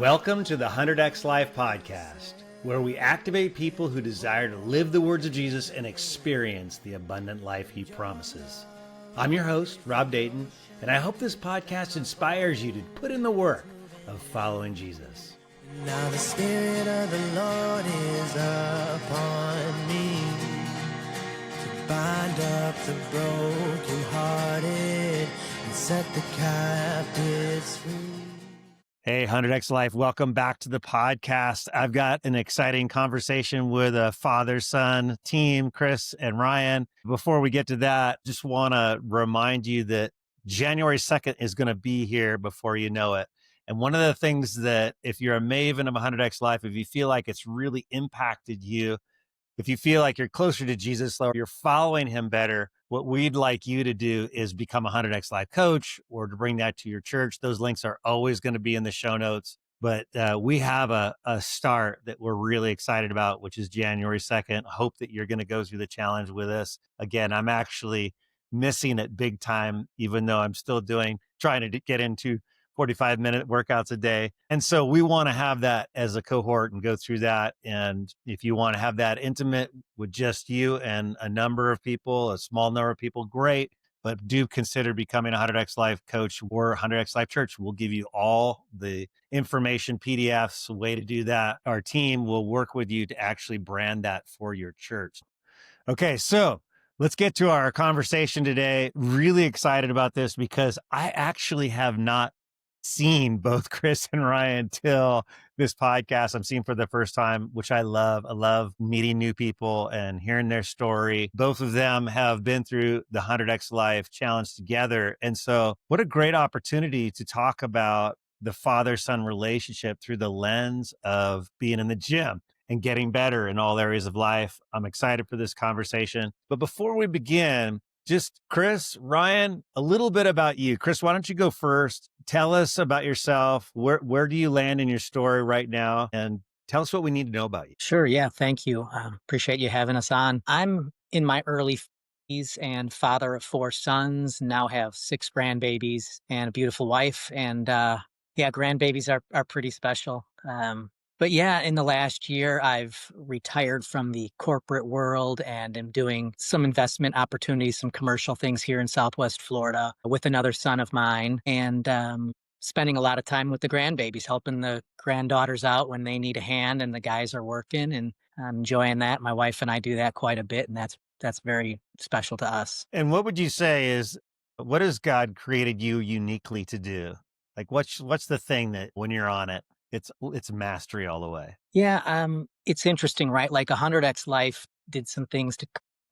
Welcome to the 100X Life podcast, where we activate people who desire to live the words of Jesus and experience the abundant life he promises. I'm your host, Rob Dayton, and I hope this podcast inspires you to put in the work of following Jesus. Now the Spirit of the Lord is upon me to bind up the brokenhearted and set the captives free. Hey, 100X Life, welcome back to the podcast. I've got an exciting conversation with a father-son team, Chris and Ryan. Before we get to that, just want to remind you that January 2nd is going to be here before you know it. And one of the things that if you're a maven of 100X Life, if you feel like it's really impacted you, if you feel like you're closer to Jesus or you're following him better, what we'd like you to do is become a 100X Life coach or to bring that to your church. Those links are always going to be in the show notes. But we have a start that we're really excited about, which is January 2nd. I hope that you're going to go through the challenge with us. Again, I'm actually missing it big time, even though I'm still trying to get into 45-minute workouts a day. And so we want to have that as a cohort and go through that. And if you want to have that intimate with just you and a number of people, a small number of people, great. But do consider becoming a 100X Life coach or 100X Life Church. We'll give you all the information, PDFs, a way to do that. Our team will work with you to actually brand that for your church. Okay, so let's get to our conversation today. Really excited about this because I actually have not seen both Chris and Ryan till this podcast. I'm seeing for the first time, which I love. I love meeting new people and hearing their story. Both of them have been through the 100X Life challenge together. And so what a great opportunity to talk about the father-son relationship through the lens of being in the gym and getting better in all areas of life. I'm excited for this conversation. But before we begin, just Chris, Ryan, a little bit about you. Chris, why don't you go first? Tell us about yourself. Where do you land in your story right now? And tell us what we need to know about you. Sure. Yeah. Thank you. Appreciate you having us on. I'm in my early 50s and father of 4 sons, now have 6 grandbabies and a beautiful wife. And grandbabies are pretty special. But yeah, in the last year, I've retired from the corporate world and am doing some investment opportunities, some commercial things here in Southwest Florida with another son of mine, and spending a lot of time with the grandbabies, helping the granddaughters out when they need a hand and the guys are working, and I'm enjoying that. My wife and I do that quite a bit, and that's very special to us. And what would you say what has God created you uniquely to do? Like what's the thing that when you're on it, it's mastery all the way? Yeah, it's interesting, right? Like 100X Life did some things to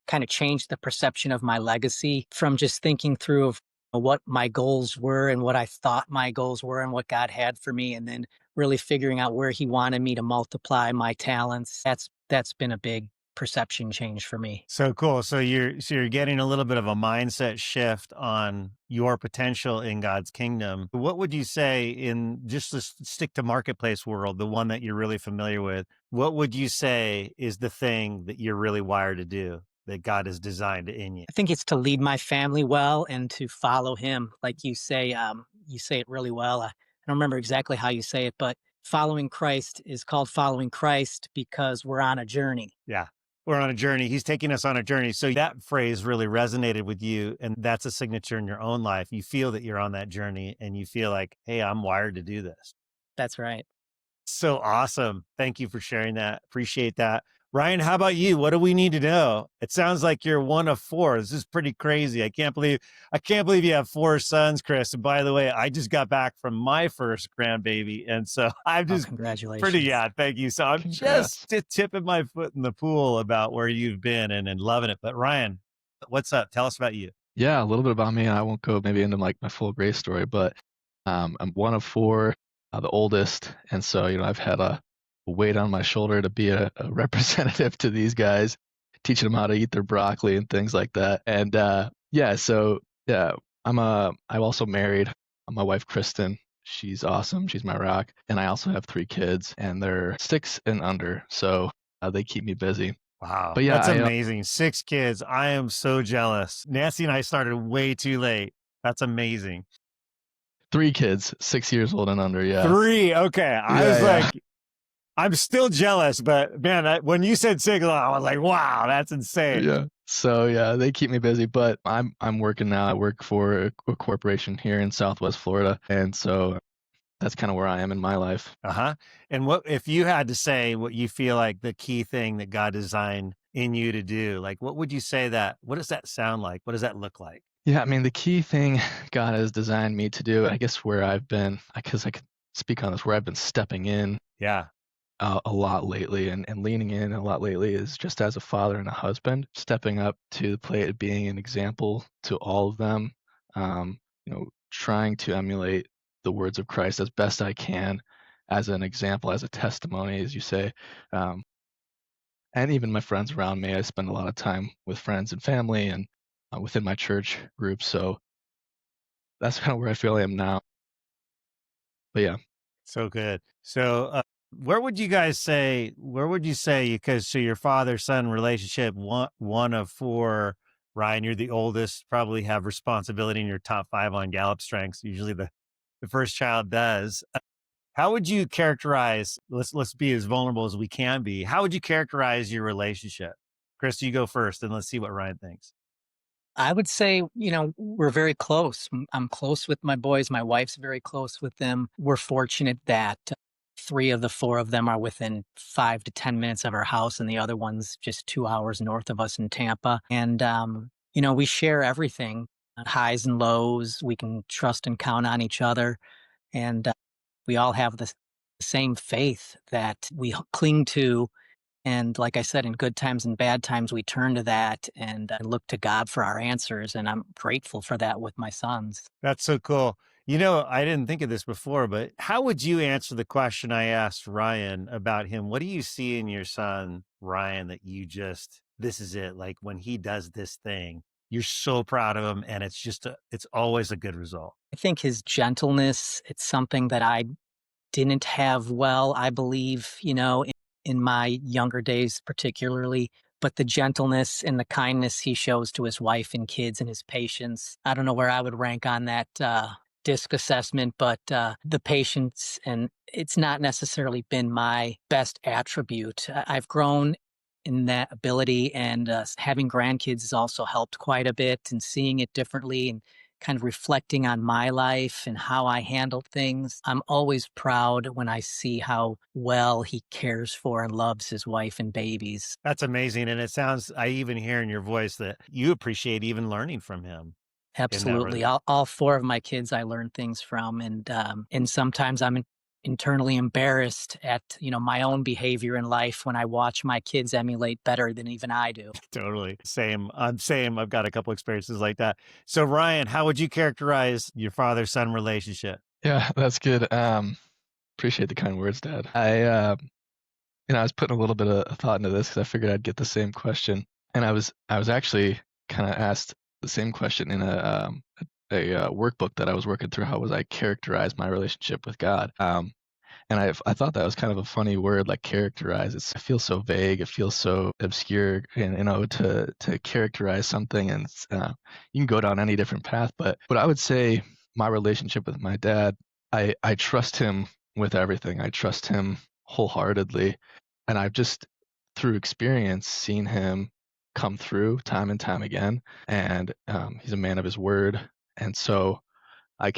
kind of change the perception of my legacy from just thinking through of what my goals were and what I thought my goals were and what God had for me, and then really figuring out where he wanted me to multiply my talents. That's been a big perception change for me. So cool. So you're getting a little bit of a mindset shift on your potential in God's kingdom. What would you say in just the stick to marketplace world, the one that you're really familiar with, what would you say is the thing that you're really wired to do that God has designed in you? I think it's to lead my family well and to follow him. Like you say it really well. I don't remember exactly how you say it, but following Christ is called following Christ because we're on a journey. Yeah. We're on a journey. He's taking us on a journey. So that phrase really resonated with you. And that's a signature in your own life. You feel that you're on that journey and you feel like, hey, I'm wired to do this. That's right. So awesome. Thank you for sharing that. Appreciate that. Ryan, how about you? What do we need to know? It sounds like you're one of 4. This is pretty crazy. I can't believe you have 4 sons, Chris. And by the way, I just got back from my first grandbaby. And so I'm just congratulations. thank you. So I'm just tipping my foot in the pool about where you've been and loving it. But Ryan, what's up? Tell us about you. Yeah, a little bit about me. And I won't go maybe into like my full grace story, but I'm one of 4, the oldest. And so, I've had a weight on my shoulder to be a representative to these guys, teaching them how to eat their broccoli and things like that. And I'm also married. My wife Kristen, she's awesome. She's my rock. And I also have 3 kids, and they're 6 and under, so they keep me busy. Wow, but yeah, that's amazing. 6 kids. I am so jealous. Nancy and I started way too late. That's amazing. 3 kids, 6 years old and under. Yeah. 3. Okay. I was Yeah. like, I'm still jealous, but man, when you said 6, I was like, wow, that's insane. Yeah. So yeah, they keep me busy, but I'm working now. I work for a corporation here in Southwest Florida, and so that's kind of where I am in my life. And what if you had to say what you feel like the key thing that God designed in you to do? Like, what would you say what does that sound like? What does that look like? Yeah, I mean, the key thing God has designed me to do, I guess where I've been, because I could speak on this, where I've been stepping in Yeah. a lot lately and leaning in a lot lately is just as a father and a husband, stepping up to the plate, being an example to all of them, trying to emulate the words of Christ as best I can as an example, as a testimony, as you say. And even my friends around me, I spend a lot of time with friends and family and within my church group. So that's kind of where I feel I am now. But yeah. So good. So, where would you say, because so your father-son relationship, one of 4, Ryan, you're the oldest, probably have responsibility in your top 5 on Gallup strengths. Usually the first child does. How would you characterize, let's be as vulnerable as we can be. How would you characterize your relationship? Chris, you go first and let's see what Ryan thinks. I would say, we're very close. I'm close with my boys. My wife's very close with them. We're fortunate that 3 of the 4 of them are within 5 to 10 minutes of our house, and the other one's just 2 hours north of us in Tampa. And, we share everything, highs and lows. We can trust and count on each other. And we all have the same faith that we cling to. And like I said, in good times and bad times, we turn to that and look to God for our answers. And I'm grateful for that with my sons. That's so cool. I didn't think of this before, but how would you answer the question I asked Ryan about him? What do you see in your son, Ryan, that this is it? Like when he does this thing, you're so proud of him and it's always a good result. I think his gentleness, it's something that I didn't have well, I believe, in my younger days, particularly. But the gentleness and the kindness he shows to his wife and kids and his patience, I don't know where I would rank on that disc assessment, but the patience, and it's not necessarily been my best attribute. I've grown in that ability, and having grandkids has also helped quite a bit, and seeing it differently and kind of reflecting on my life and how I handled things. I'm always proud when I see how well he cares for and loves his wife and babies. That's amazing. And I even hear in your voice that you appreciate even learning from him. Absolutely. All 4 of my kids I learn things from, and sometimes I'm internally embarrassed at my own behavior in life when I watch my kids emulate better than even I do. Totally. Same. I'm same. I've got a couple experiences like that. So Ryan, how would you characterize your father-son relationship? Yeah, that's good. Appreciate the kind words, Dad. I was putting a little bit of thought into this because I figured I'd get the same question, and I was actually kind of asked the same question in a workbook that I was working through. How was I characterize my relationship with God? And I thought that was kind of a funny word, like characterize. It feels so vague. It feels so obscure, and to characterize something, and you can go down any different path. But I would say my relationship with my dad, I trust him with everything. I trust him wholeheartedly, and I've just through experience seen him come through time and time again. And he's a man of his word, and so I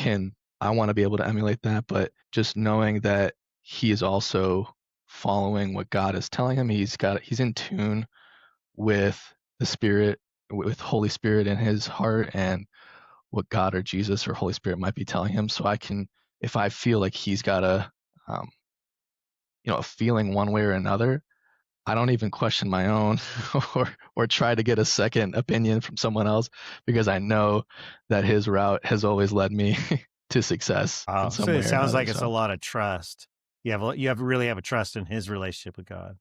want to be able to emulate that, but just knowing that he is also following what God is telling him. He's in tune with the Spirit, with Holy Spirit in his heart, and what God or Jesus or Holy Spirit might be telling him. So if I feel like he's got a feeling one way or another, I don't even question my own or try to get a second opinion from someone else, because I know that his route has always led me to success in some So way it or sounds another. like it's a lot of trust. You really have a trust in his relationship with God.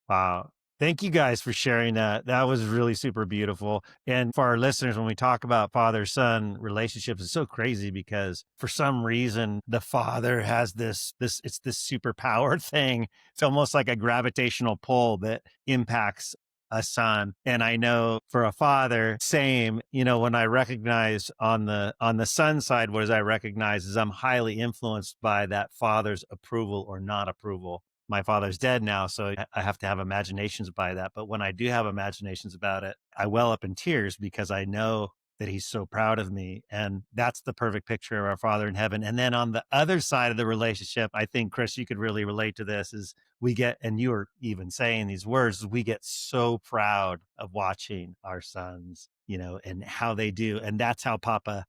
Wow. Thank you guys for sharing that. That was really super beautiful. And for our listeners, when we talk about father-son relationships, it's so crazy because for some reason, the father has it's this superpower thing. It's almost like a gravitational pull that impacts a son. And I know for a father, same, when I recognize on the son side, what I recognize is I'm highly influenced by that father's approval or not approval. My father's dead now, so I have to have imaginations by that. But when I do have imaginations about it, I well up in tears because I know that he's so proud of me. And that's the perfect picture of our Father in heaven. And then on the other side of the relationship, I think, Chris, you could really relate to this, is we get, and you were even saying these words, we get so proud of watching our sons, and how they do. And that's how Papa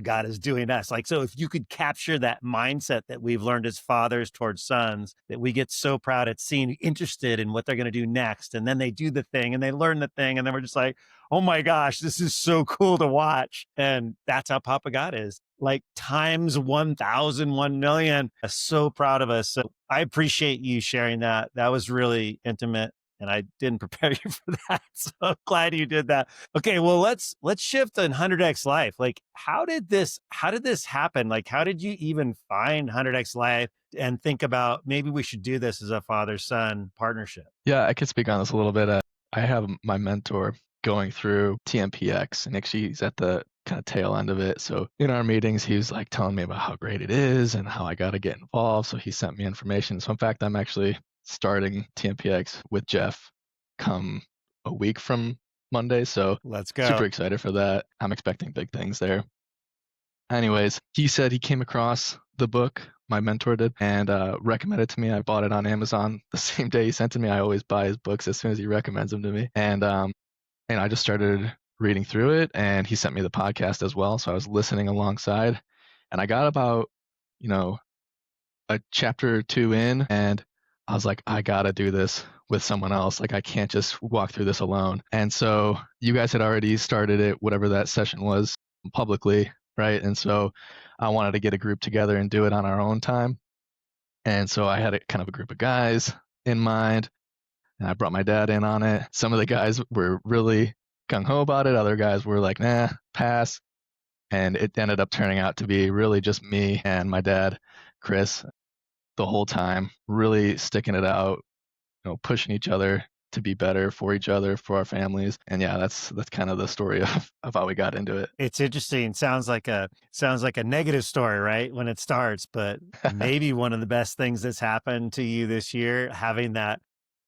God is doing us. Like, so if you could capture that mindset that we've learned as fathers towards sons, that we get so proud at seeing, interested in what they're going to do next. And then they do the thing and they learn the thing. And then we're just like, oh my gosh, this is so cool to watch. And that's how Papa God is, like times 1,000, 1,000,000. I'm so proud of us. So I appreciate you sharing that. That was really intimate. And I didn't prepare you for that. So I'm glad you did that. Okay, well, let's shift on 100X Life. Like, how did this happen? Like, how did you even find 100X Life and think about maybe we should do this as a father-son partnership? Yeah, I could speak on this a little bit. I have my mentor going through TMPX, and actually he's at the kind of tail end of it. So in our meetings, he was like telling me about how great it is and how I got to get involved. So he sent me information. So in fact, I'm actually starting TMPX with Jeff come a week from Monday. So let's go. Super excited for that. I'm expecting big things there. Anyways, he said he came across the book, my mentor did, and recommended it to me. I bought it on Amazon the same day he sent it to me. I always buy his books as soon as he recommends them to me. And I just started reading through it, and he sent me the podcast as well. So I was listening alongside, and I got about, a chapter or two in, and I was like, I got to do this with someone else. Like, I can't just walk through this alone. And so you guys had already started it, whatever that session was, publicly, right? And so I wanted to get a group together and do it on our own time. And so I had a kind of a group of guys in mind, and I brought my dad in on it. Some of the guys were really gung-ho about it. Other guys were like, nah, pass. And it ended up turning out to be really just me and my dad, Chris, the whole time, really sticking it out, pushing each other to be better for each other, for our families. And yeah, that's kind of the story of how we got into it. It's interesting. Sounds like a negative story, right? When it starts, but maybe one of the best things that's happened to you this year, having that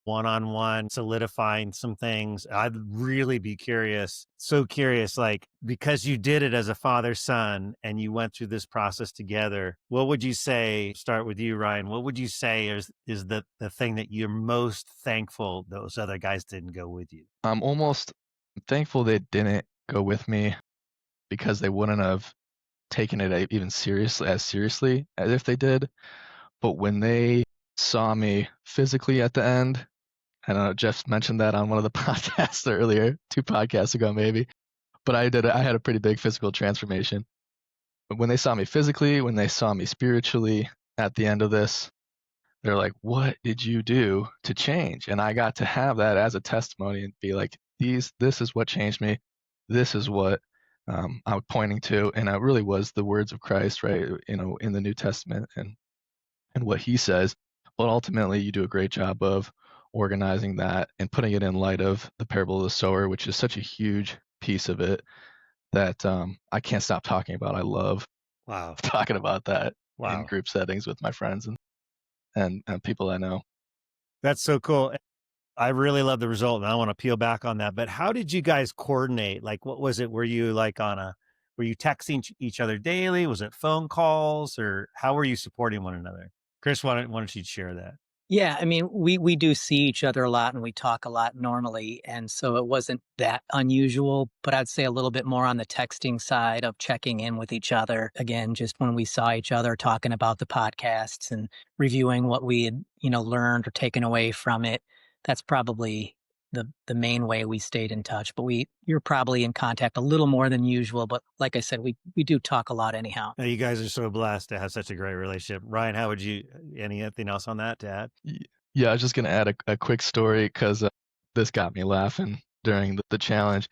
one-on-one, solidifying some things. I'd really be curious, so curious, like, because you did it as a father-son and you went through this process together, what would you say, start with you, Ryne, what would you say is the thing that you're most thankful those other guys didn't go with you? I'm almost thankful they didn't go with me, because they wouldn't have taken it even seriously as if they did. But when they saw me physically at the end, I know Jeff mentioned that on one of the podcasts earlier, 2 podcasts ago maybe, but I had a pretty big physical transformation. But when they saw me physically, when they saw me spiritually at the end of this, they're like, what did you do to change? And I got to have that as a testimony and be like, this is what changed me. This is what I'm pointing to. And it really was the words of Christ, right? In the New Testament and what he says. But ultimately, you do a great job of organizing that and putting it in light of the parable of the sower, which is such a huge piece of it that I can't stop talking about. I love talking about that in group settings with my friends and people I know. That's so cool. I really love the result, and I want to peel back on that. But how did you guys coordinate? Like, what was it? Were you were you texting each other daily? Was it phone calls, or how were you supporting one another? Chris, why don't you share that? Yeah, I mean, we do see each other a lot and we talk a lot normally. And so it wasn't that unusual, but I'd say a little bit more on the texting side of checking in with each other. Again, just when we saw each other talking about the podcasts and reviewing what we had, learned or taken away from it. That's probably the main way we stayed in touch. But you're probably in contact a little more than usual. But like I said, we do talk a lot anyhow. Now, you guys are so blessed to have such a great relationship. Ryne, how would you, anything else on that to add? Yeah, I was just going to add a quick story because this got me laughing during the challenge.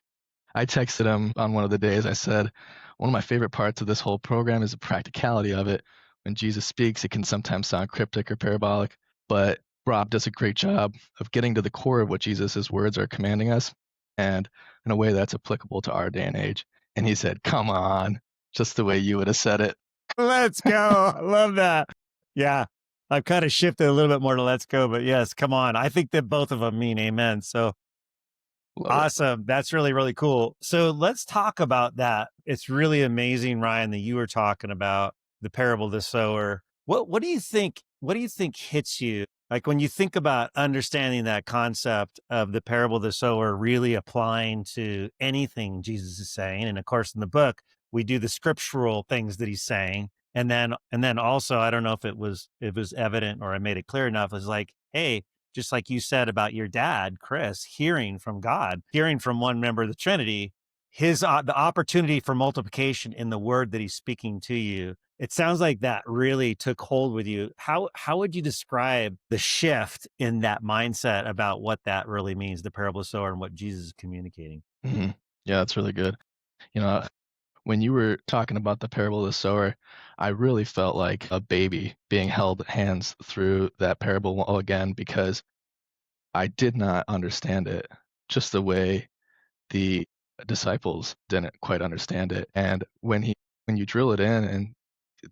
I texted him on one of the days. I said, one of my favorite parts of this whole program is the practicality of it. When Jesus speaks, it can sometimes sound cryptic or parabolic, but Rob does a great job of getting to the core of what Jesus' words are commanding us, and in a way that's applicable to our day and age. And he said, "Come on," just the way you would have said it. Let's go. I love that. Yeah. I've kind of shifted a little bit more to let's go, but yes, come on. I think that both of them mean amen. So Love it. awesome. That's really, really cool. So let's talk about that. It's really amazing, Ryan, that you were talking about the parable of the sower. What do you think? What do you think hits you? Like when you think about understanding that concept of the parable of the sower really applying to anything Jesus is saying. And of course, in the book, we do the scriptural things that he's saying. And then also, I don't know if it was evident or I made it clear enough. It's like, hey, just like you said about your dad, Chris, hearing from God, hearing from one member of the Trinity, the opportunity for multiplication in the word that he's speaking to you. It sounds like that really took hold with you. How would you describe the shift in that mindset about what that really means, the parable of sower and what Jesus is communicating? Hmm. Yeah, that's really good. You know, when you were talking about the parable of the sower, I really felt like a baby being held hands through that parable again because I did not understand it just the way the disciples didn't quite understand it. And when you drill it in and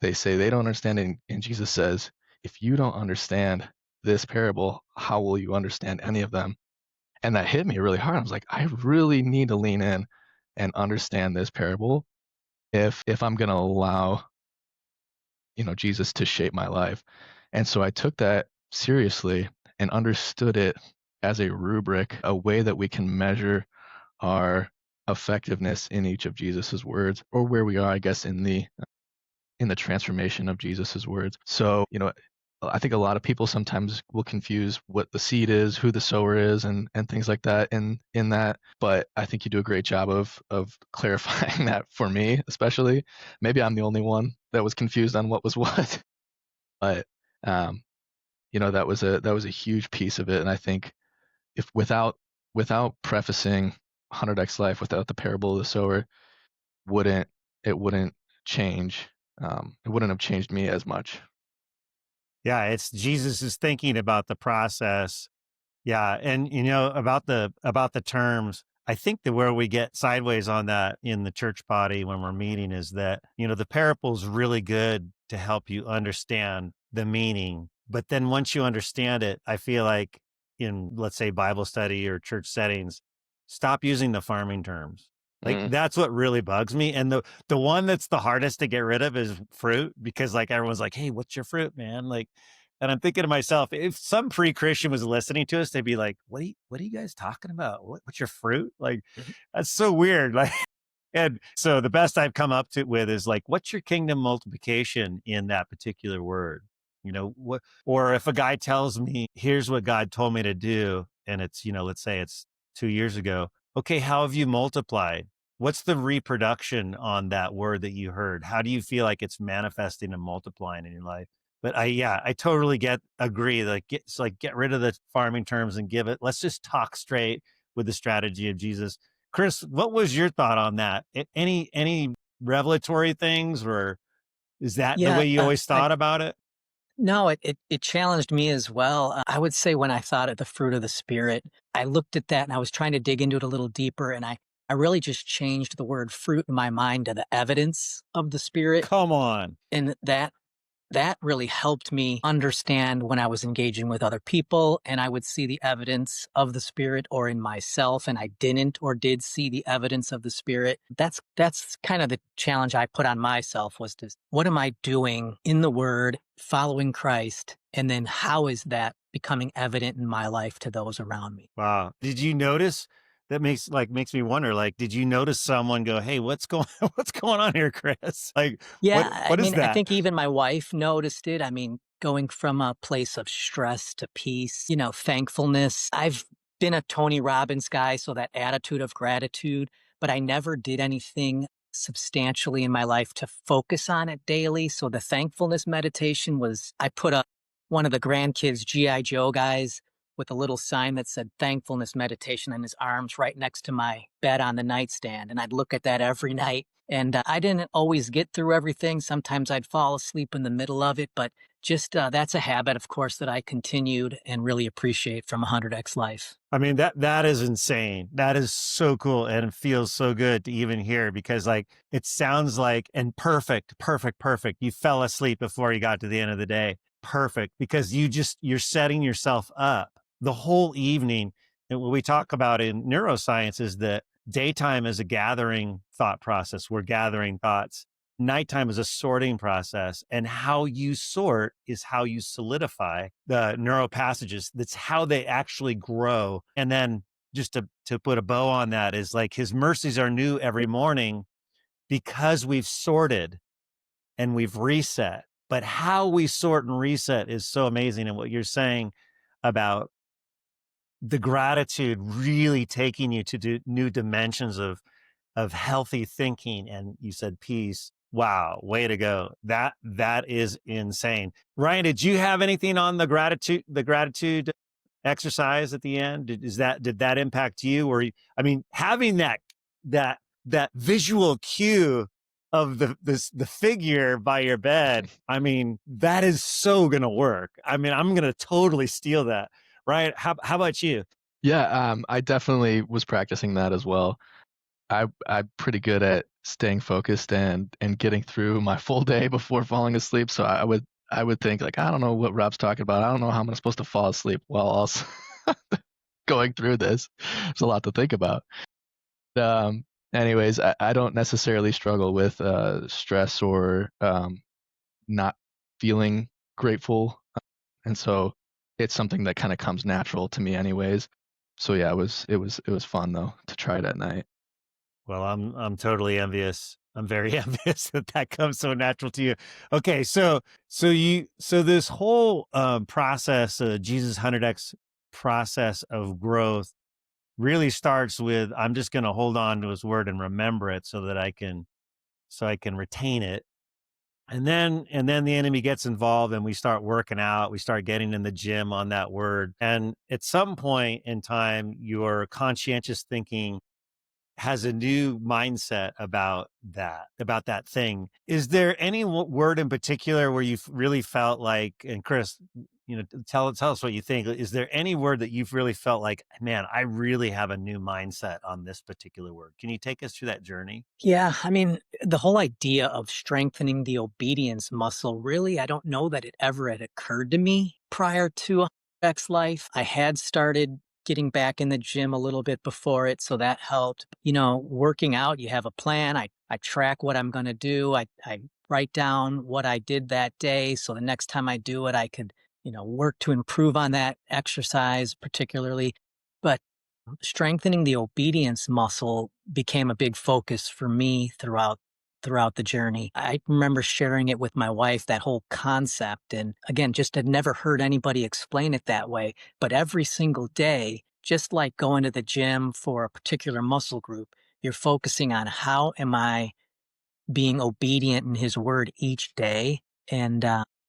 they say they don't understand it, and Jesus says, if you don't understand this parable, how will you understand any of them? And that hit me really hard. I was like, I really need to lean in and understand this parable if I'm going to allow, Jesus to shape my life. And so I took that seriously and understood it as a rubric, a way that we can measure our effectiveness in each of Jesus's words, or where we are, I guess, in the transformation of Jesus's words. So, I think a lot of people sometimes will confuse what the seed is, who the sower is, and things like that in that. But I think you do a great job of clarifying that for me, especially. Maybe I'm the only one that was confused on what was what, but that was a huge piece of it. And I think if without prefacing 100x life, without the parable of the sower, wouldn't it wouldn't change. It wouldn't have changed me as much. Yeah, it's Jesus is thinking about the process. Yeah, and about the terms, I think that where we get sideways on that in the church body when we're meeting is that, the parable's really good to help you understand the meaning. But then once you understand it, I feel like in, let's say, Bible study or church settings, stop using the farming terms. Like Mm, that's what really bugs me. And the one that's the hardest to get rid of is fruit because like everyone's like, "Hey, what's your fruit, man?" Like, and I'm thinking to myself, if some pre-Christian was listening to us, they'd be like, what are you guys talking about? What's your fruit?" Like, that's so weird. Like, and so the best I've come up to with is like, what's your kingdom multiplication in that particular word? What, or if a guy tells me, here's what God told me to do, and it's, let's say it's 2 years ago. Okay, how have you multiplied? What's the reproduction on that word that you heard? How do you feel like it's manifesting and multiplying in your life? But I totally agree. Like, get rid of the farming terms and let's just talk straight with the strategy of Jesus. Chris, what was your thought on that? Any revelatory things, or is that the Yeah, way you always thought about it? no, it challenged me as well. I would say when I thought of the fruit of the spirit, I looked at that and I was trying to dig into it a little deeper, and I really just changed the word fruit in my mind to the evidence of the spirit, Come on. and that really helped me understand when I was engaging with other people and I would see the evidence of the spirit or in myself and I didn't or did see the evidence of the spirit. That's kind of the challenge I put on myself was to what am I doing in the word following Christ and then how is that becoming evident in my life to those around me? Wow. Did you notice that makes me wonder, like, did you notice someone go, "Hey, what's going what's going on here, Chris?" Like, Yeah, what I is mean, I that? think even my wife noticed it. I mean, going from a place of stress to peace, thankfulness. I've been a Tony Robbins guy, so that attitude of gratitude, but I never did anything substantially in my life to focus on it daily. So the thankfulness meditation was, I put up one of the grandkids' G.I. Joe guys with a little sign that said thankfulness meditation in his arms right next to my bed on the nightstand. And I'd look at that every night and I didn't always get through everything. Sometimes I'd fall asleep in the middle of it, but just that's a habit, of course, that I continued and really appreciate from 100x Life. I mean, that is insane. That is so cool. And it feels so good to even hear because like it sounds like and perfect, perfect, perfect. You fell asleep before you got to the end of the day. Perfect. Because you're setting yourself up the whole evening. And what we talk about in neuroscience is that daytime is a gathering thought process. We're gathering thoughts. Nighttime is a sorting process, and how you sort is how you solidify the neural passages. That's how they actually grow. And then just to put a bow on that is like his mercies are new every morning because we've sorted and we've reset. But how we sort and reset is so amazing. And what you're saying about the gratitude really taking you to new dimensions of healthy thinking, and you said peace. Wow, way to go. That is insane. Ryan, did you have anything on the gratitude exercise at the end? Did that impact you? Or I mean, having that visual cue of the figure by your bed, I mean, that is so gonna work. I mean, I'm gonna totally steal that. Ryan, how about you? Yeah, I definitely was practicing that as well. I'm pretty good at staying focused and getting through my full day before falling asleep. So I would think like, I don't know what Rob's talking about. I don't know how I'm supposed to fall asleep while also going through this. There's a lot to think about. Um, Anyways, I don't necessarily struggle with stress or not feeling grateful, and so it's something that kind of comes natural to me anyways. So yeah, it was fun though to try it at night. Well, I'm totally envious. I'm very envious that that comes so natural to you. Okay, so this whole process, Jesus 100x process of growth, really starts with I'm just going to hold on to His word and remember it so that I can retain it. And then the enemy gets involved and we start working out. We start getting in the gym on that word. And at some point in time, your conscientious thinking has a new mindset about that thing. Is there any word in particular where you've really felt like, and Chris, tell us what you think. Is there any word that you've really felt like, man, I really have a new mindset on this particular word? Can you take us through that journey? Yeah, I mean, the whole idea of strengthening the obedience muscle, really, I don't know that it ever had occurred to me prior to X Life. I had started getting back in the gym a little bit before it, so that helped. Working out, you have a plan. I track what I'm going to do. I write down what I did that day. So the next time I do it, I could, work to improve on that exercise particularly. But strengthening the obedience muscle became a big focus for me throughout the journey. I remember sharing it with my wife, that whole concept, and again, just had never heard anybody explain it that way. But every single day, just like going to the gym for a particular muscle group, you're focusing on how am I being obedient in His word each day, and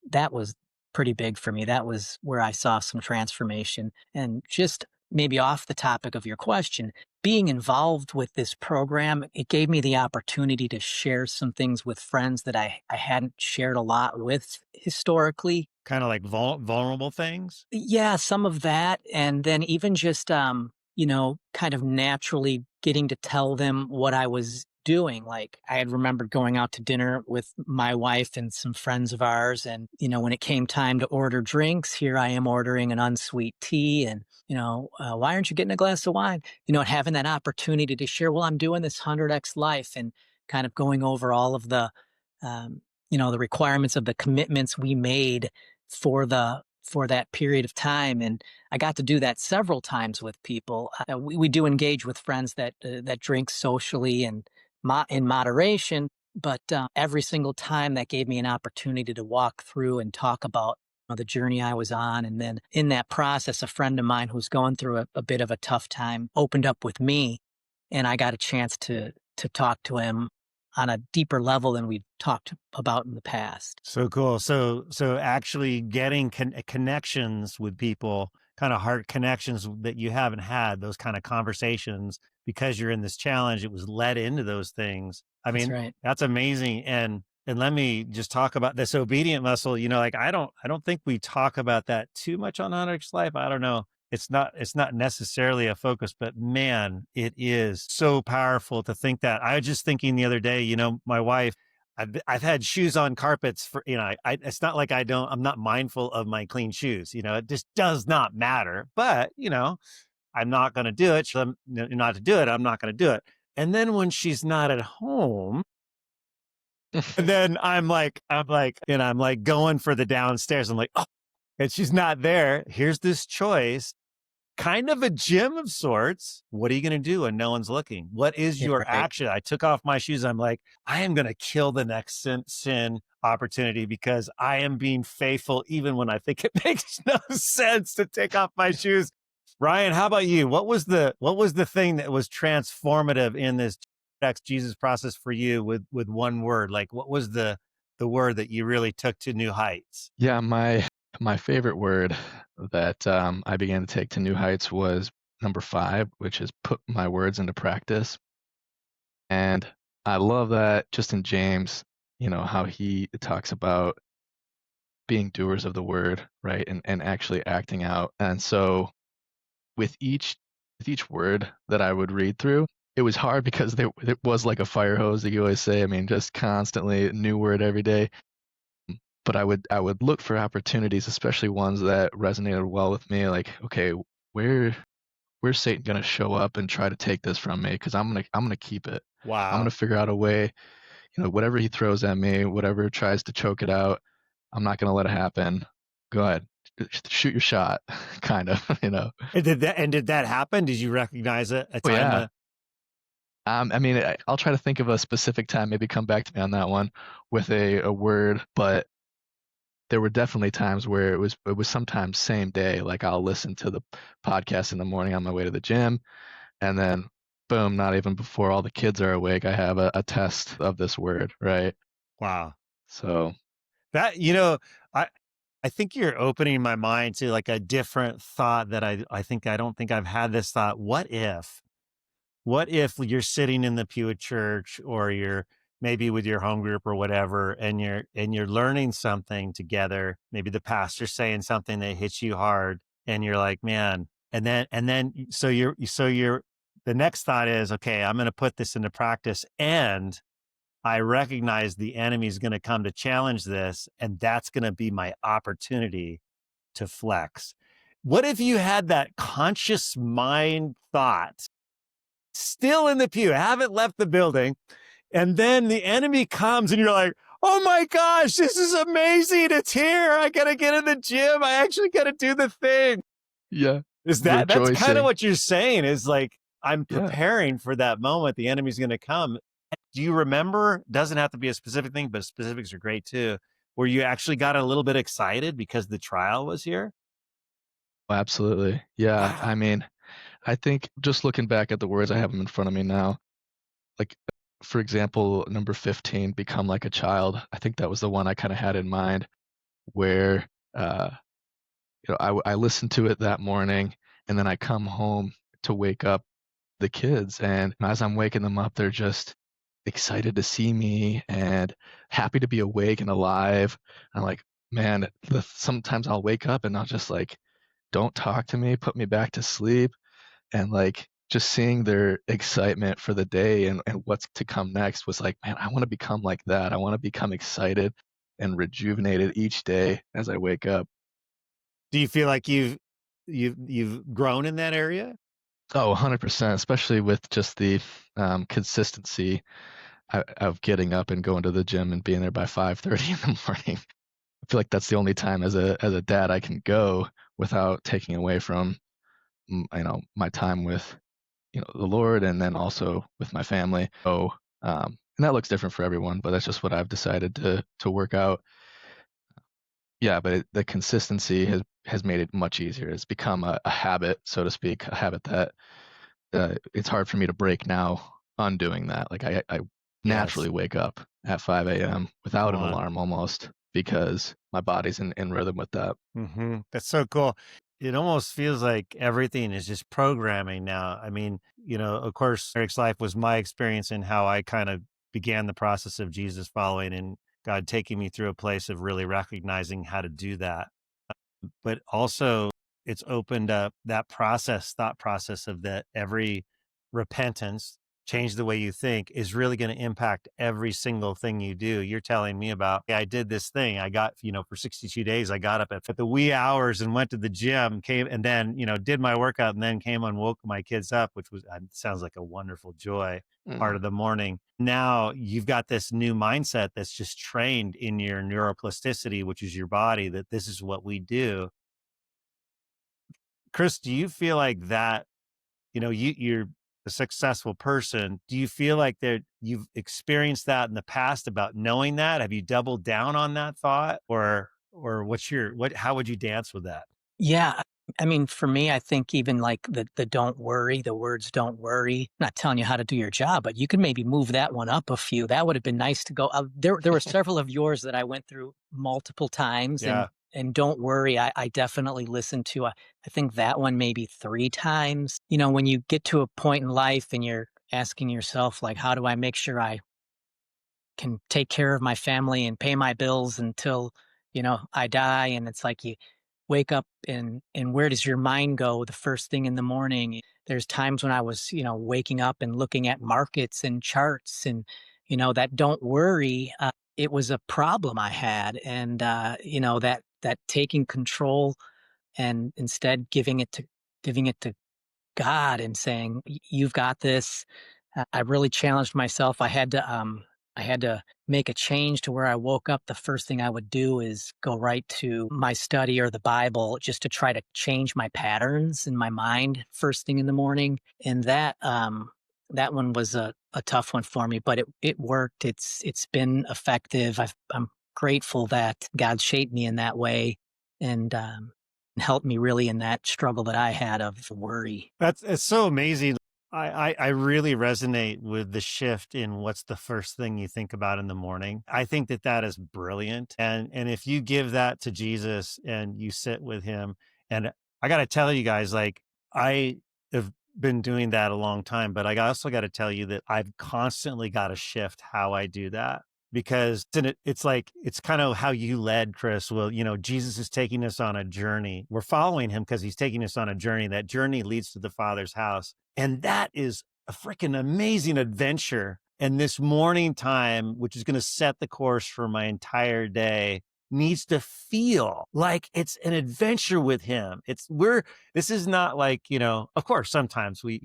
that was pretty big for me. That was where I saw some transformation. And just maybe off the topic of your question, being involved with this program, it gave me the opportunity to share some things with friends that I hadn't shared a lot with historically. Kind of like vulnerable things? Yeah, some of that. And then even just, kind of naturally getting to tell them what I was doing. Like I had remembered going out to dinner with my wife and some friends of ours. And, when it came time to order drinks, here I am ordering an unsweet tea. And, why aren't you getting a glass of wine? And having that opportunity to share, well, I'm doing this 100x life and kind of going over all of the requirements of the commitments we made for that period of time. And I got to do that several times with people. We do engage with friends that drink socially and in moderation, but every single time that gave me an opportunity to walk through and talk about the journey I was on. And then in that process, a friend of mine who's going through a bit of a tough time opened up with me, and I got a chance to talk to him on a deeper level than we've talked about in the past. So cool. So actually getting connections with people, kind of heart connections that you haven't had, those kind of conversations because you're in this challenge, it was led into those things. I That's mean, right. that's amazing. And And let me just talk about this obedient muscle. Like I don't think we talk about that too much on 100x Life. I don't know. It's not necessarily a focus, but man, it is so powerful to think that. I was just thinking the other day, my wife, I've had shoes on carpets for, it's not like I'm not mindful of my clean shoes. It just does not matter. But, I'm not going to do it. Not to do it. I'm not going to do it. And then when she's not at home, and then I'm like going for the downstairs. I'm like, oh, and she's not there. Here's this choice, kind of a gym of sorts. What are you going to do when no one's looking? What is Yeah, your right. action? I took off my shoes. I'm like, I am going to kill the next sin opportunity because I am being faithful, even when I think it makes no sense to take off my shoes. Ryan, how about you? What was the thing that was transformative in this Jesus process for you with one word? Like, what was the word that you really took to new heights? Yeah, my favorite word that I began to take to new heights was number 5, which is put my words into practice. And I love that just in James, how he talks about being doers of the word, right? And actually acting out. And so with each word that I would read through, it was hard because it was like a fire hose that you always say. I mean, just constantly a new word every day. But I would look for opportunities, especially ones that resonated well with me. Like, okay, where where's Satan gonna show up and try to take this from me? Because I'm gonna keep it. I'm gonna Wow. figure out a way. Whatever he throws at me, whatever tries to choke it out, I'm not gonna let it happen. Go ahead, shoot your shot, kind of. And did that happen? Did you recognize a Oh time? yeah. I mean, I'll try to think of a specific time, maybe come back to me on that one with a word, but there were definitely times where it was sometimes same day. Like I'll listen to the podcast in the morning on my way to the gym, and then boom, not even before all the kids are awake, I have a test of this word, right? Wow. So That, I I think you're opening my mind to like a different thought that I don't think I've had this thought. What if you're sitting in the pew at church, or you're maybe with your home group or whatever, and you're learning something together. Maybe the pastor's saying something that hits you hard, and you're like, man, so you're the next thought is, okay, I'm going to put this into practice, and I recognize the enemy is going to come to challenge this, and that's going to be my opportunity to flex. What if you had that conscious mind thought still in the pew, haven't left the building, and then the enemy comes and you're like, oh my gosh, this is amazing. It's here. I got to get in the gym. I actually got to do the thing. yeah, That's kind of rejoicing. what you're saying, is like, I'm Yeah, preparing for that moment. The enemy's going to come. Do you remember? Doesn't have to be a specific thing, but specifics are great too. Where you actually got a little bit excited because the trial was here? absolutely. Yeah, I Wow. mean, I think just looking back at the words, I have them in front of me now. Like, for example, number 15, become like a child. I think that was the one I kind of had in mind where uh, I listened to it that morning, and then I come home to wake up the kids, and as I'm waking them up, they're just excited to see me and happy to be awake and alive. I'm like, man, sometimes I'll wake up and I'll just like, don't talk to me, put me back to sleep, and like just seeing their excitement for the day and what's to come next was like, man, I want to become like that. I want to become excited and rejuvenated each day as I wake up. Do you feel like you've grown in that area? Oh, 100%, especially with just the consistency of getting up and going to the gym and being there by 5:30 in the morning. I feel like that's the only time as a dad I can go without taking away from my time with the Lord, and then also with my family. So and that looks different for everyone, but that's just what I've decided to work out. Yeah, but the consistency has made it much easier. It's become a habit, so to speak, a habit that it's hard for me to break now undoing that. Like I Yes. naturally wake up at 5 a.m. without Come an on. alarm almost because my body's in rhythm with that. That's so cool. It almost feels like everything is just programming now. I mean, of course, Eric's life was my experience in how I kind of began the process of Jesus following. And God taking me through a place of really recognizing how to do that. But also, it's opened up that thought process of that every repentance, change the way you think, is really going to impact every single thing you do. You're telling me about, "Hey, I did this thing. I got, for 62 days, I got up at the wee hours and went to the gym, came and then, did my workout and then came and woke my kids up," which sounds like a wonderful joy part Mm. of the morning. Now you've got this new mindset that's just trained in your neuroplasticity, which is your body, that this is what we do. Chris, do you feel like that, you're a successful person. Do you feel like you've experienced that in the past about knowing that? Have you doubled down on that thought, or how would you dance with that? Yeah. I mean, for me, I think even like the don't worry, the words don't worry, not telling you how to do your job, but you could maybe move that one up a few. That would have been nice to go. There were several of yours that I went through multiple times, Yeah. and don't worry, I definitely listened to. I think that one maybe 3 times. When you get to a point in life and you're asking yourself, like, how do I make sure I can take care of my family and pay my bills until, I die. And it's like you wake up and where does your mind go the first thing in the morning? There's times when I was, waking up and looking at markets and charts and, that don't worry. It was a problem I had. And, that taking control and instead giving it to God and saying, You've got this." I really challenged myself. I had to make a change to where I woke up. The first thing I would do is go right to my study or the Bible just to try to change my patterns in my mind first thing in the morning. And that one was a tough one for me, but it worked. It's been effective. I'm grateful that God shaped me in that way and helped me really in that struggle that I had of worry. It's so amazing. I really resonate with the shift in what's the first thing you think about in the morning. I think that is brilliant. And if you give that to Jesus and you sit with him, and I got to tell you guys, like, I have been doing that a long time, but I also got to tell you that I've constantly got to shift how I do that. Because it's like, it's kind of how you led, Chris. Well, Jesus is taking us on a journey. We're following him because he's taking us on a journey. That journey leads to the Father's house. And that is a freaking amazing adventure. And this morning time, which is going to set the course for my entire day, needs to feel like it's an adventure with him. This is not like, of course, sometimes we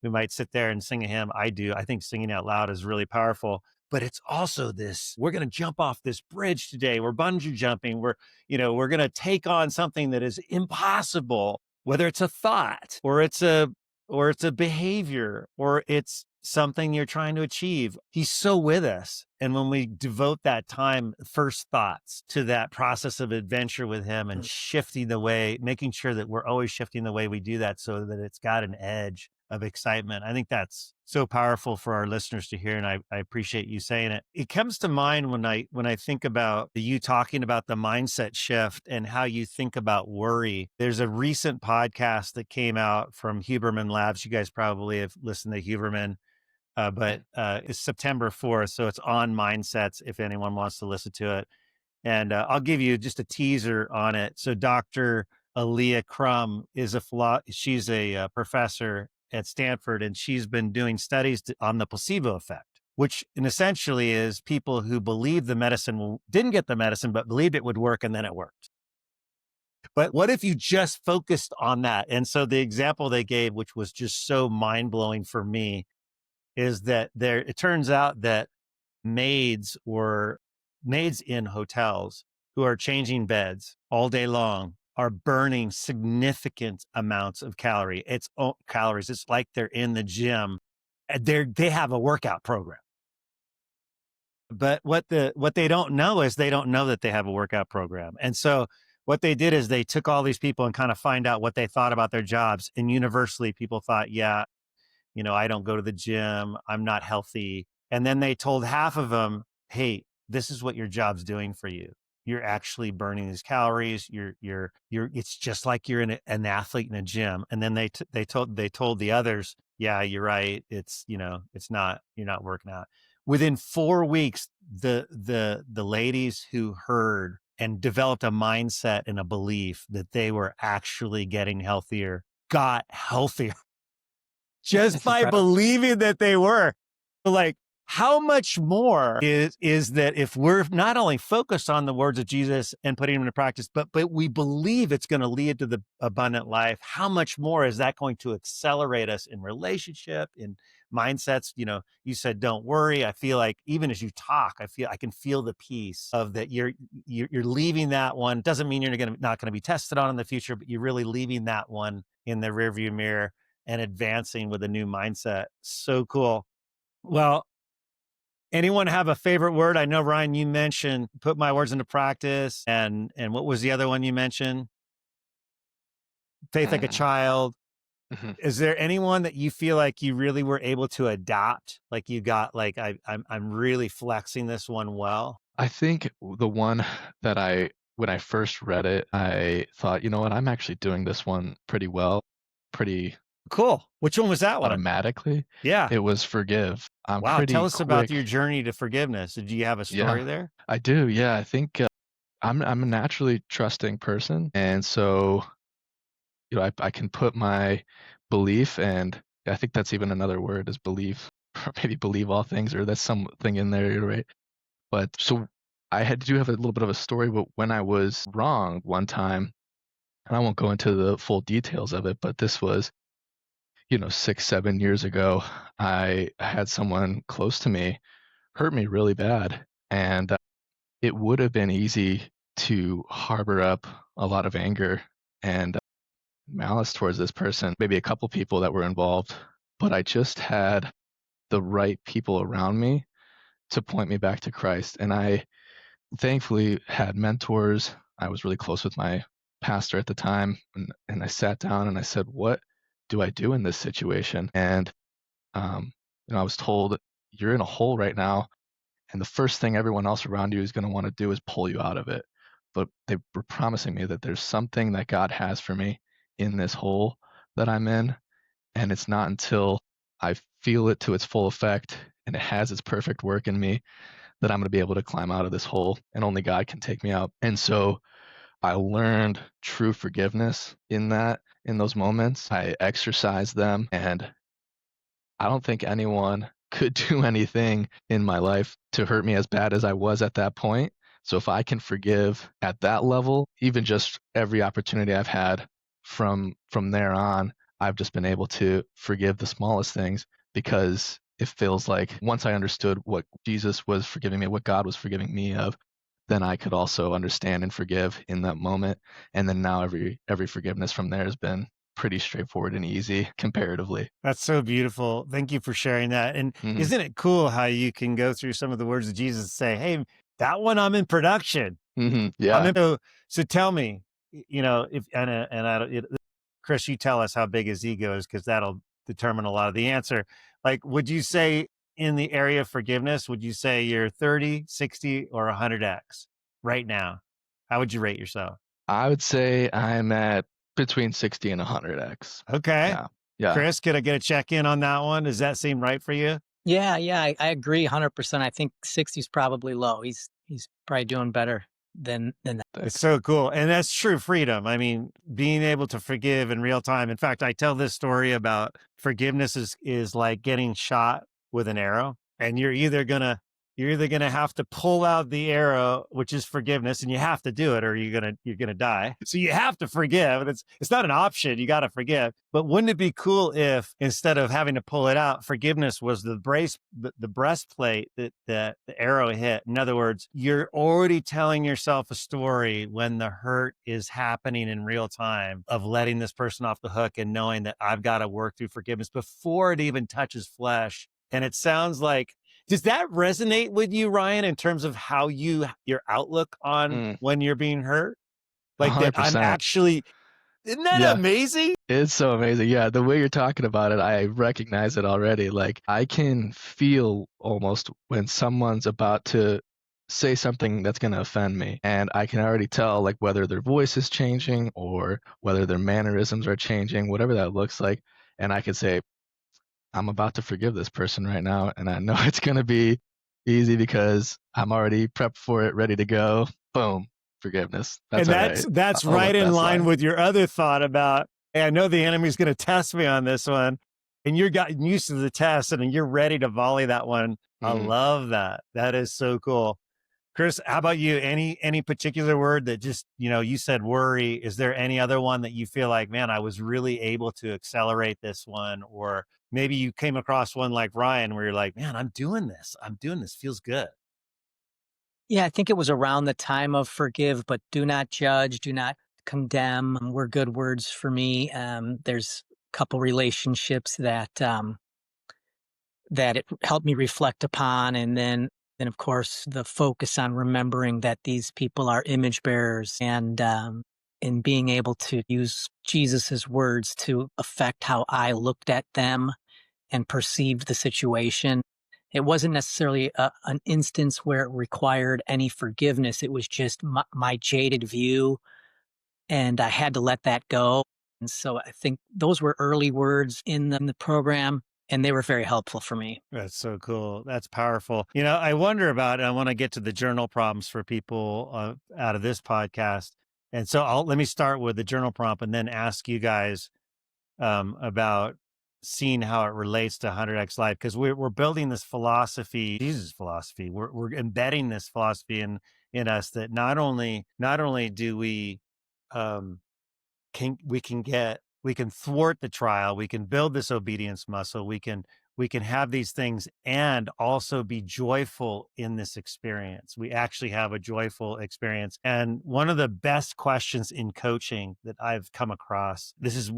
might sit there and sing a hymn. I do. I think singing out loud is really powerful. But it's also we're going to jump off this bridge today. We're bungee jumping. We're going to take on something that is impossible, whether it's a thought or it's a behavior or it's something you're trying to achieve. He's so with us. And when we devote that time, first thoughts to that process of adventure with him and shifting the way, making sure that we're always shifting the way we do that so that it's got an edge of excitement. I think that's so powerful for our listeners to hear. And I appreciate you saying it. It comes to mind when I think about you talking about the mindset shift and how you think about worry. There's a recent podcast that came out from Huberman Labs. You guys probably have listened to Huberman, but it's September 4th. So it's on mindsets if anyone wants to listen to it. And I'll give you just a teaser on it. So Dr. Aaliyah Crum she's a professor at Stanford, and she's been doing studies on the placebo effect, which essentially is people who believe the medicine didn't get the medicine, but believed it would work, and then it worked. But what if you just focused on that? And so the example they gave, which was just so mind-blowing for me, is that it turns out that maids in hotels who are changing beds all day long are burning significant amounts of calories. It's like they're in the gym. They have a workout program. But what they don't know is they don't know that they have a workout program. And so what they did is they took all these people and kind of find out what they thought about their jobs. And universally, people thought, yeah, I don't go to the gym. I'm not healthy. And then they told half of them, hey, this is what your job's doing for you. You're actually burning these calories. It's just like you're an athlete in a gym. And then they told the others, yeah, you're right. It's not, you're not working out. within 4 weeks, the ladies who heard and developed a mindset and a belief that they were actually getting healthier got healthier just That's by incredible. believing that they were. Like, how much more is that if we're not only focused on the words of Jesus and putting them into practice, but we believe it's going to lead to the abundant life, how much more is that going to accelerate us in relationship, in mindsets? You know, you said, don't worry. I feel like even as you talk, I can feel the peace of that. You're leaving that one. Doesn't mean you're not going to be tested on in the future, but you're really leaving that one in the rearview mirror and advancing with a new mindset. So cool. Well, anyone have a favorite word? I know, Ryne, you mentioned put my words into practice. And what was the other one you mentioned? Faith like a child. Mhm. Is there anyone that you feel like you really were able to adopt? Like you got like, I'm really flexing this one well. I think the one that when I first read it, I thought, you know what, I'm actually doing this one pretty well, pretty Cool. Which one was that one? automatically. Yeah. It was forgive. I'm Wow. Tell pretty us about quick. your journey to forgiveness. Did you have a story Yeah, there? I do. Yeah, I think I'm a naturally trusting person, and so I can put my belief, and I think that's even another word is belief, or maybe believe all things, or that's something in there, right? But so do have a little bit of a story, but when I was wrong one time, and I won't go into the full details of it, but this was, 6, 7 years ago. I had someone close to me hurt me really bad, and it would have been easy to harbor up a lot of anger and malice towards this person, maybe a couple people that were involved, but I just had the right people around me to point me back to Christ. And I thankfully had mentors. I was really close with my pastor at the time, and I sat down and I said, "What do I do in this situation?" And I was told, "You're in a hole right now, and the first thing everyone else around you is going to want to do is pull you out of it." But they were promising me that there's something that God has for me in this hole that I'm in, and it's not until I feel it to its full effect and it has its perfect work in me that I'm going to be able to climb out of this hole, and only God can take me out. And so I learned true forgiveness in those moments. I exercised them, and I don't think anyone could do anything in my life to hurt me as bad as I was at that point. So if I can forgive at that level, even just every opportunity I've had from there on, I've just been able to forgive the smallest things, because it feels like once I understood what Jesus was forgiving me, what God was forgiving me of, then I could also understand and forgive in that moment. And then now every forgiveness from there has been pretty straightforward and easy comparatively. That's so beautiful. Thank you for sharing that. And Mhm. isn't it cool how you can go through some of the words of Jesus and say, hey, that one I'm in production. Mhm. I'm Yeah. in. So tell me, if, and I don't, Chris, you tell us how big his ego is, because that'll determine a lot of the answer. Like, would you say in the area of forgiveness, would you say you're 30, 60, or 100x right now? How would you rate yourself? I would say I'm at between 60 and 100x. Okay. Yeah. Yeah. Chris, could I get a check in on that one? Does that seem right for you? Yeah, I agree 100%. I think 60 is probably low. He's probably doing better than that. It's so cool. And that's true freedom. I mean, being able to forgive in real time. In fact, I tell this story about forgiveness is like getting shot with an arrow. And you're either gonna have to pull out the arrow, which is forgiveness, and you have to do it, or you're gonna die. So you have to forgive. And it's not an option. You gotta forgive. But wouldn't it be cool if instead of having to pull it out, forgiveness was the breastplate that the arrow hit? In other words, you're already telling yourself a story when the hurt is happening in real time of letting this person off the hook and knowing that I've got to work through forgiveness before it even touches flesh. And it sounds like, does that resonate with you, Ryne, in terms of how your outlook on Mm, when you're being hurt? Like that I'm 100%. actually, isn't that Yeah. amazing? It's so amazing. Yeah, the way you're talking about it, I recognize it already. Like, I can feel almost when someone's about to say something that's going to offend me, and I can already tell, like, whether their voice is changing or whether their mannerisms are changing, whatever that looks like. And I can say, I'm about to forgive this person right now, and I know it's going to be Easy because I'm already prepped for it, ready to go. Boom, forgiveness. That's And all right. that's I'll right let in that line slide. with your other thought about, hey, I know the enemy's going to test me on this one. And you're gotten used to the test and you're ready to volley that one. I love that. That is so cool. Chris, how about you? Any particular word that just, you said worry. Is there any other one that you feel like, man, I was really able to accelerate this one? Or maybe you came across one like Ryne where you're like, man, I'm doing this. Feels good. Yeah, I think it was around the time of forgive, but do not judge, do not condemn were good words for me. There's a couple relationships that it helped me reflect upon. And then of course, the focus on remembering that these people are image bearers and being able to use Jesus's words to affect how I looked at them and perceived the situation. It wasn't necessarily an instance where it required any forgiveness. It was just my jaded view, and I had to let that go. And so I think those were early words in the program, and they were very helpful for me. That's so cool. That's powerful. I wonder about, I want to get to the journal prompts for people out of this podcast. And so let me start with the journal prompt and then ask you guys about seeing how it relates to 100x life, because we're building this philosophy, Jesus philosophy. We're embedding this philosophy in us that not only do we um, we can thwart the trial, we can build this obedience muscle, we can have these things and also be joyful in this experience. We actually have a joyful experience. And one of the best questions in coaching that I've come across, this is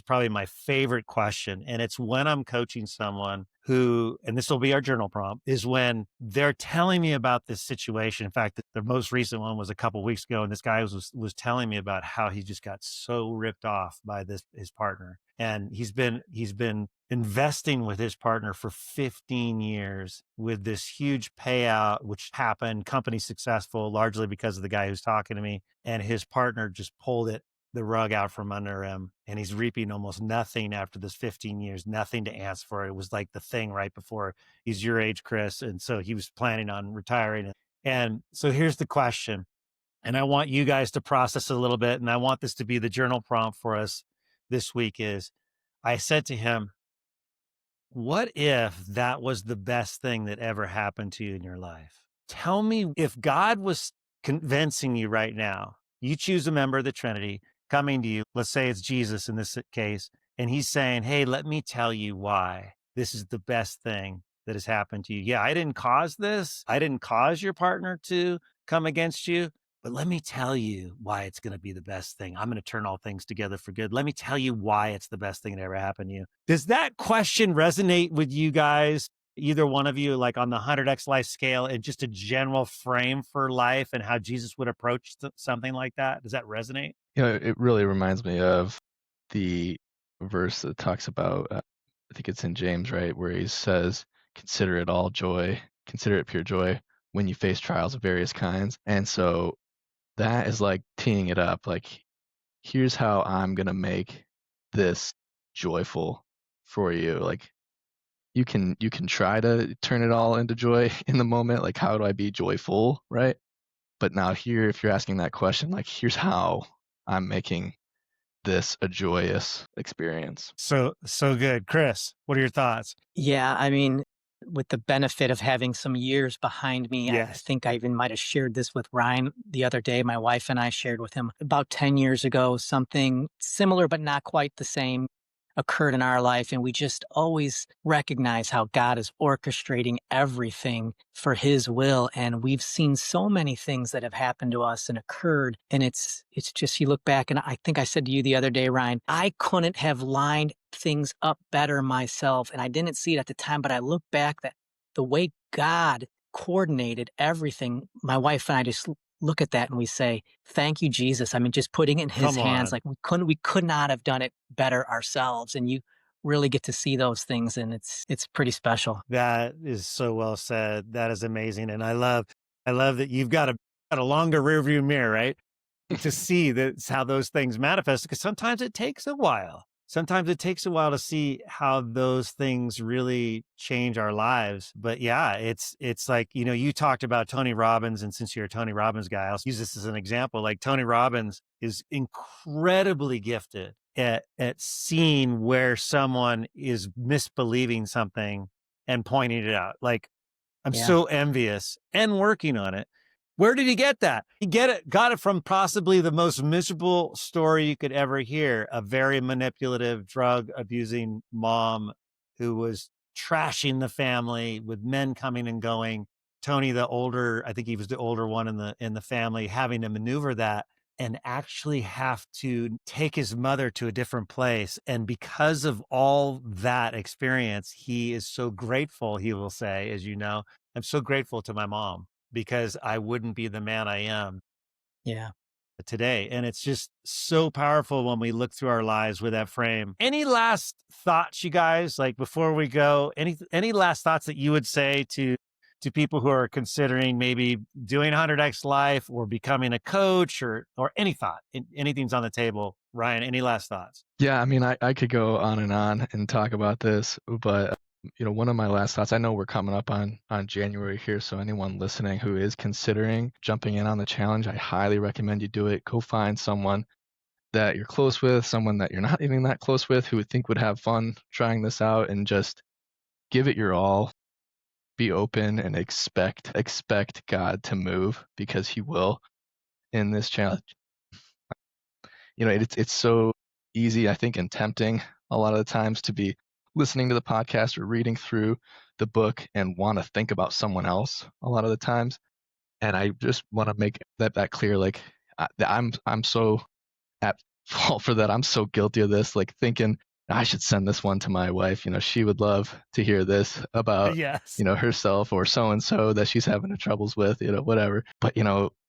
probably my favorite question. And it's when I'm coaching someone who, and this will be our journal prompt, is when they're telling me about this situation. In fact, the most recent one was a couple of weeks ago, and this guy was telling me about how he just got so ripped off by his partner. And he's been investing with his partner for 15 years with this huge payout, which happened, company successful, largely because of the guy who's talking to me. And his partner just pulled the rug out from under him, and he's reaping almost nothing after this 15 years, nothing to answer for. It was like the thing right before. He's your age, Chris. And so he was planning on retiring. And so here's the question. And I want you guys to process it a little bit. And I want this to be the journal prompt for us this week is, I said to him, what if that was the best thing that ever happened to you in your life? Tell me, if God was convincing you right now, you choose a member of the Trinity coming to you, let's say it's Jesus in this case, and he's saying, hey, let me tell you why this is the best thing that has happened to you. Yeah, I didn't cause this. I didn't cause your partner to come against you. But let me tell you why it's going to be the best thing. I'm going to turn all things together for good. Let me tell you why it's the best thing that ever happened to you. Does that question resonate with you guys, either one of you, like on the 100x life scale and just a general frame for life and how Jesus would approach something like that? Does that resonate? It really reminds me of the verse that talks about, I think it's in James, right, where he says, consider it all joy, consider it pure joy when you face trials of various kinds. And so that is like teeing it up, like, here's how I'm going to make this joyful for you. Like, you can try to turn it all into joy in the moment. Like, how do I be joyful, right? But now here, if you're asking that question, like, here's how I'm making this a joyous experience. So good. Chris, what are your thoughts? Yeah, I mean, with the benefit of having some years behind me, I Yes. think I even might have shared this with Ryne the other day. My wife and I shared with him about 10 years ago, something similar but not quite the same occurred in our life. And we just always recognize how God is orchestrating everything for his will. And we've seen so many things that have happened to us and occurred. And it's just, you look back, and I think I said to you the other day, Ryne, I couldn't have lined things up better myself. And I didn't see it at the time, but I look back that the way God coordinated everything, my wife and I just look at that and we say, thank you, Jesus. I mean, just putting it in his hands, like we could not have done it better ourselves. And you really get to see those things, and it's pretty special. That is so well said. That is amazing. And I love that you've got a longer rear view mirror, right? To see that's how those things manifest, because sometimes it takes a while. sometimes it takes a while to see how those things really change our lives. But yeah, it's like, you talked about Tony Robbins, and since you're a Tony Robbins guy, I'll use this as an example. Like Tony Robbins is incredibly gifted at seeing where someone is misbelieving something and pointing it out. Like, I'm so envious and working on it. Where did he get that? Got it from possibly the most miserable story you could ever hear. A very manipulative, drug abusing mom who was trashing the family with men coming and going. Tony, I think he was the older one in the family, having to maneuver that and actually have to take his mother to a different place. And because of all that experience, he is so grateful, he will say, as you know, I'm so grateful to my mom because I wouldn't be the man I am today. And it's just so powerful when we look through our lives with that frame. Any last thoughts, you guys, like before we go, any last thoughts that you would say to people who are considering maybe doing 100X life or becoming a coach or any thought, anything's on the table? Ryan, any last thoughts? Yeah, I mean, I could go on and talk about this, but one of my last thoughts, I know we're coming up on January here, so anyone listening who is considering jumping in on the challenge, I highly recommend you do it. Go find someone that you're close with, someone that you're not even that close with, who would think would have fun trying this out, and just give it your all. Be open and expect God to move, because he will in this challenge. It's so easy, I think, and tempting a lot of the times to be listening to the podcast or reading through the book and want to think about someone else a lot of the times. And I just want to make that clear. Like, I'm so at fault for that. I'm so guilty of this, like thinking I should send this one to my wife. She would love to hear this about, herself or so-and-so that she's having troubles with, whatever. But,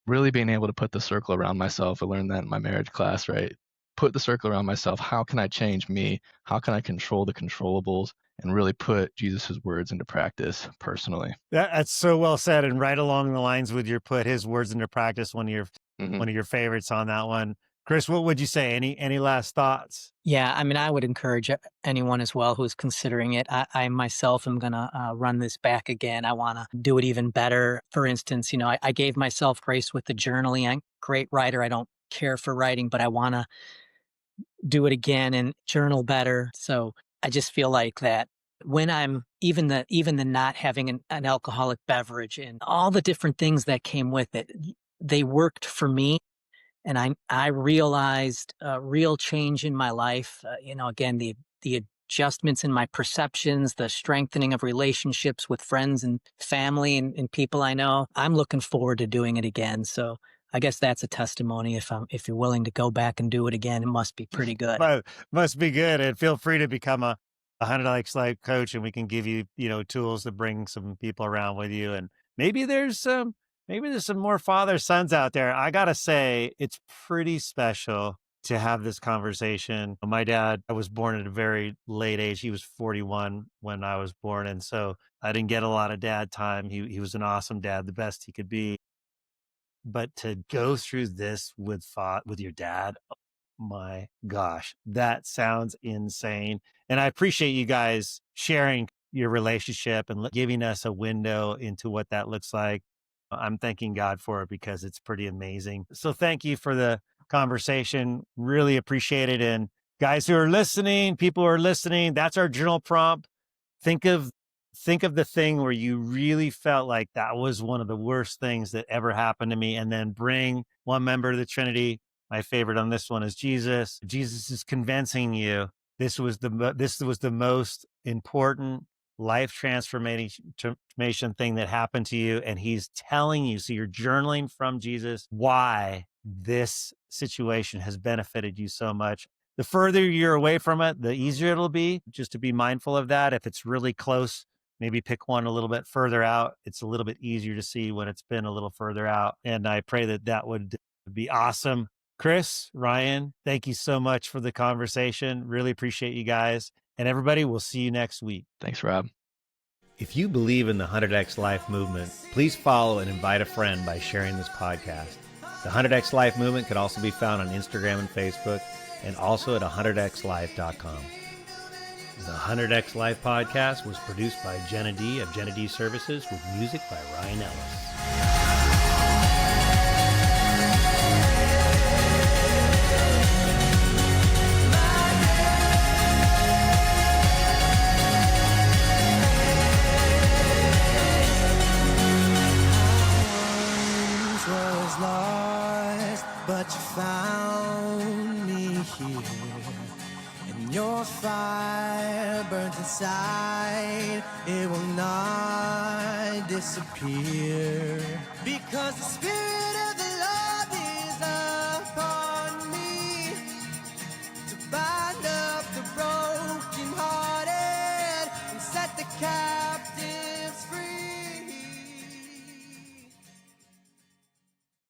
really being able to put the circle around myself. I learned that in my marriage class, right? Put the circle around myself. How can I change me? How can I control the controllables and really put Jesus's words into practice personally? That's so well said, and right along the lines with your put his words into practice, one of your favorites on that one. Chris, what would you say? Any last thoughts? Yeah, I mean, I would encourage anyone as well who's considering it. I myself am going to run this back again. I want to do it even better. For instance, I gave myself grace with the journaling. I'm a great writer. I don't care for writing, but I want to do it again and journal better. So I just feel like that when I'm even the not having an alcoholic beverage and all the different things that came with it, they worked for me. And I realized a real change in my life. Again, the adjustments in my perceptions, the strengthening of relationships with friends and family and people I know. I'm looking forward to doing it again. So I guess that's a testimony. If you're willing to go back and do it again, it must be pretty good. Must be good. And feel free to become a 100X life coach, and we can give you, tools to bring some people around with you. And maybe there's some more father sons out there. I got to say, it's pretty special to have this conversation. My dad, I was born at a very late age. He was 41 when I was born. And so I didn't get a lot of dad time. He was an awesome dad, the best he could be. But to go through this with your dad, oh my gosh, that sounds insane. And I appreciate you guys sharing your relationship and giving us a window into what that looks like. I'm thanking God for it because it's pretty amazing. So thank you for the conversation. Really appreciate it. And guys who are listening, people who are listening, that's our journal prompt. Think of the thing where you really felt like that was one of the worst things that ever happened to me, and then bring one member of the Trinity. My favorite on this one is Jesus. Jesus is convincing you this was the most important life transformation thing that happened to you. And he's telling you, so you're journaling from Jesus, why this situation has benefited you so much. The further you're away from it, the easier it'll be, just to be mindful of that. If it's really close, maybe pick one a little bit further out. It's a little bit easier to see when it's been a little further out. And I pray that would be awesome. Chris, Ryan, thank you so much for the conversation. Really appreciate you guys. And everybody, we'll see you next week. Thanks, Rob. If you believe in the 100X Life movement, please follow and invite a friend by sharing this podcast. The 100X Life movement could also be found on Instagram and Facebook. and also at 100xlife.com. The 100X Life podcast was produced by Jenna D of Jenna D Services with music by Ryne Ellis. But you found me here, and your fire burns inside. It will not disappear, because the Spirit of the